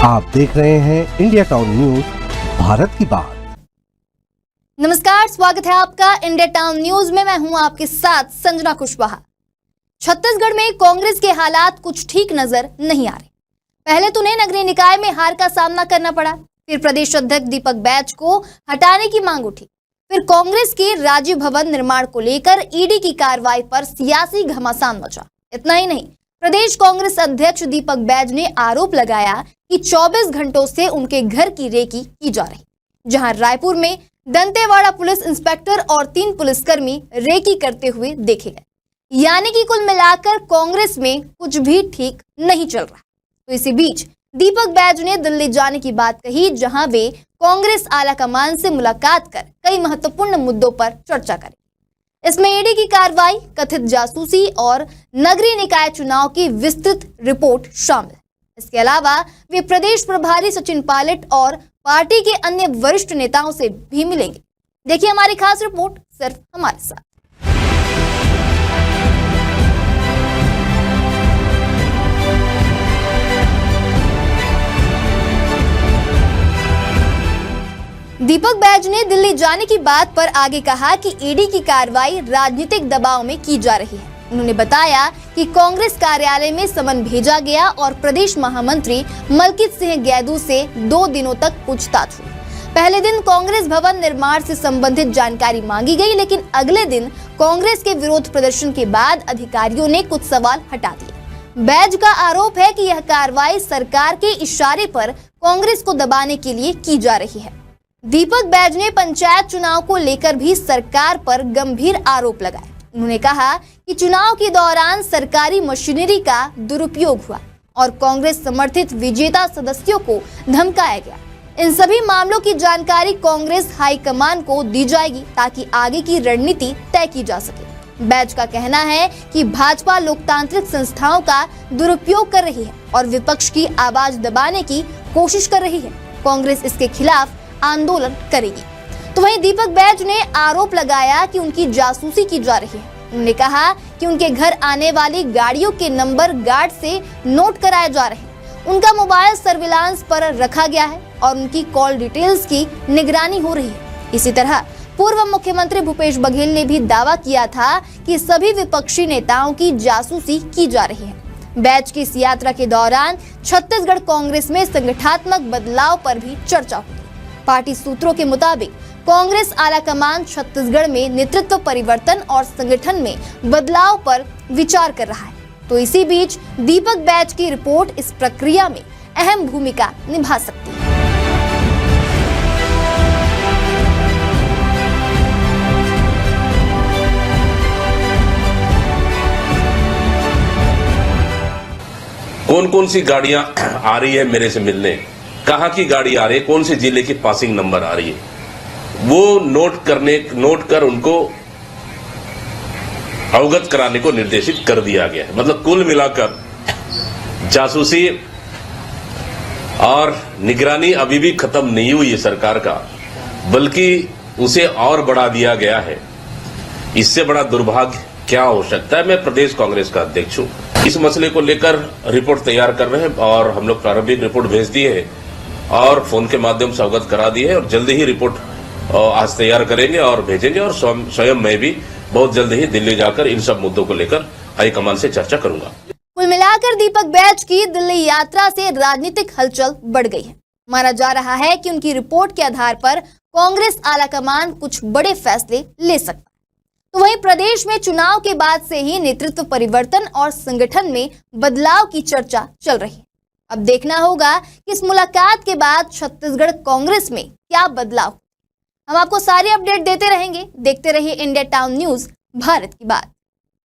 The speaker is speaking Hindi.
आप देख रहे हैं इंडिया टाउन न्यूज, भारत की बात। नमस्कार, स्वागत है आपका इंडिया टाउन न्यूज में। मैं हूं आपके साथ संजना कुशवाहा। छत्तीसगढ़ में कांग्रेस के हालात कुछ ठीक नजर नहीं आ रहे। पहले तो उन्हें नगरीय निकाय में हार का सामना करना पड़ा, फिर प्रदेश अध्यक्ष दीपक बैज को हटाने की मांग उठी, फिर कांग्रेस के राजीव भवन निर्माण को लेकर ईडी की कार्रवाई पर सियासी घमासान मचा। इतना ही नहीं, प्रदेश कांग्रेस अध्यक्ष दीपक बैज ने आरोप लगाया कि 24 घंटों से उनके घर की रेकी की जा रही, जहां रायपुर में दंतेवाड़ा पुलिस इंस्पेक्टर और 3 पुलिसकर्मी रेकी करते हुए देखे गए। यानी कि कुल मिलाकर कांग्रेस में कुछ भी ठीक नहीं चल रहा। तो इसी बीच दीपक बैज ने दिल्ली जाने की बात कही, जहां वे कांग्रेस आलाकमान से मुलाकात कर कई महत्वपूर्ण मुद्दों पर चर्चा करें। इसमें ईडी की कार्रवाई, कथित जासूसी और नगरीय निकाय चुनाव की विस्तृत रिपोर्ट शामिल है। इसके अलावा वे प्रदेश प्रभारी सचिन पायलट और पार्टी के अन्य वरिष्ठ नेताओं से भी मिलेंगे। देखिए हमारी खास रिपोर्ट सिर्फ हमारे साथ। दीपक बैज ने दिल्ली जाने की बात पर आगे कहा कि ईडी की कार्रवाई राजनीतिक दबाव में की जा रही है। उन्होंने बताया कि कांग्रेस कार्यालय में समन भेजा गया और प्रदेश महामंत्री मलकित सिंह गैदू से 2 दिनों तक पूछताछ हुई। पहले दिन कांग्रेस भवन निर्माण से संबंधित जानकारी मांगी गई, लेकिन अगले दिन कांग्रेस के विरोध प्रदर्शन के बाद अधिकारियों ने कुछ सवाल हटा दिए। बैज का आरोप है कि यह कार्रवाई सरकार के इशारे पर कांग्रेस को दबाने के लिए की जा रही है। दीपक बैज ने पंचायत चुनाव को लेकर भी सरकार पर गंभीर आरोप लगाए। उन्होंने कहा कि चुनाव के दौरान सरकारी मशीनरी का दुरुपयोग हुआ और कांग्रेस समर्थित विजेता सदस्यों को धमकाया गया। इन सभी मामलों की जानकारी कांग्रेस हाईकमान को दी जाएगी ताकि आगे की रणनीति तय की जा सके। बैज का कहना है कि भाजपा लोकतांत्रिक संस्थाओं का दुरुपयोग कर रही है और विपक्ष की आवाज दबाने की कोशिश कर रही है। कांग्रेस इसके खिलाफ आंदोलन करेगी। तो वहीं दीपक बैज ने आरोप लगाया कि उनकी जासूसी की जा रही है। उन्होंने कहा कि उनके घर आने वाली गाड़ियों के नंबर गार्ड से नोट कराए जा रहे हैं, उनका मोबाइल सर्विलांस पर रखा गया है और उनकी कॉल डिटेल्स की निगरानी हो रही है। इसी तरह पूर्व मुख्यमंत्री भूपेश बघेल ने भी दावा किया था कि सभी विपक्षी नेताओं की जासूसी की जा रही है। बैज की इस यात्रा के दौरान छत्तीसगढ़ कांग्रेस में संगठनात्मक बदलाव पर भी चर्चा हुई। पार्टी सूत्रों के मुताबिक कांग्रेस आलाकमान छत्तीसगढ़ में नेतृत्व परिवर्तन और संगठन में बदलाव पर विचार कर रहा है। तो इसी बीच दीपक बैज की रिपोर्ट इस प्रक्रिया में अहम भूमिका निभा सकती है। कौन कौन सी गाड़ियां आ रही है मेरे से मिलने, कहाँ की गाड़ी आ रही है, कौन से जिले की पासिंग नंबर आ रही है, वो नोट कर उनको अवगत कराने को निर्देशित कर दिया गया है। मतलब कुल मिलाकर जासूसी और निगरानी अभी भी खत्म नहीं हुई है सरकार का, बल्कि उसे और बढ़ा दिया गया है। इससे बड़ा दुर्भाग्य क्या हो सकता है। मैं प्रदेश कांग्रेस का अध्यक्ष हूं। इस मसले को लेकर रिपोर्ट तैयार कर रहे हैं और हम लोग प्रारंभिक रिपोर्ट भेज दिए हैं और फोन के माध्यम से अवगत करा दी है और जल्दी ही रिपोर्ट आज तैयार करेंगे और भेजेंगे। और स्वयं मैं भी बहुत जल्द ही दिल्ली जाकर इन सब मुद्दों को लेकर हाईकमान से चर्चा करूंगा। कुल मिलाकर दीपक बैज की दिल्ली यात्रा से राजनीतिक हलचल बढ़ गई है। माना जा रहा है कि उनकी रिपोर्ट के आधार पर कांग्रेस आलाकमान कुछ बड़े फैसले ले सकता है। तो वहीं प्रदेश में चुनाव के बाद से ही नेतृत्व परिवर्तन और संगठन में बदलाव की चर्चा चल रही है। अब देखना होगा कि इस मुलाकात के बाद छत्तीसगढ़ कांग्रेस में क्या बदलाव। हम आपको सारी अपडेट देते रहेंगे। देखते रहिए इंडिया टाउन न्यूज, भारत की बात।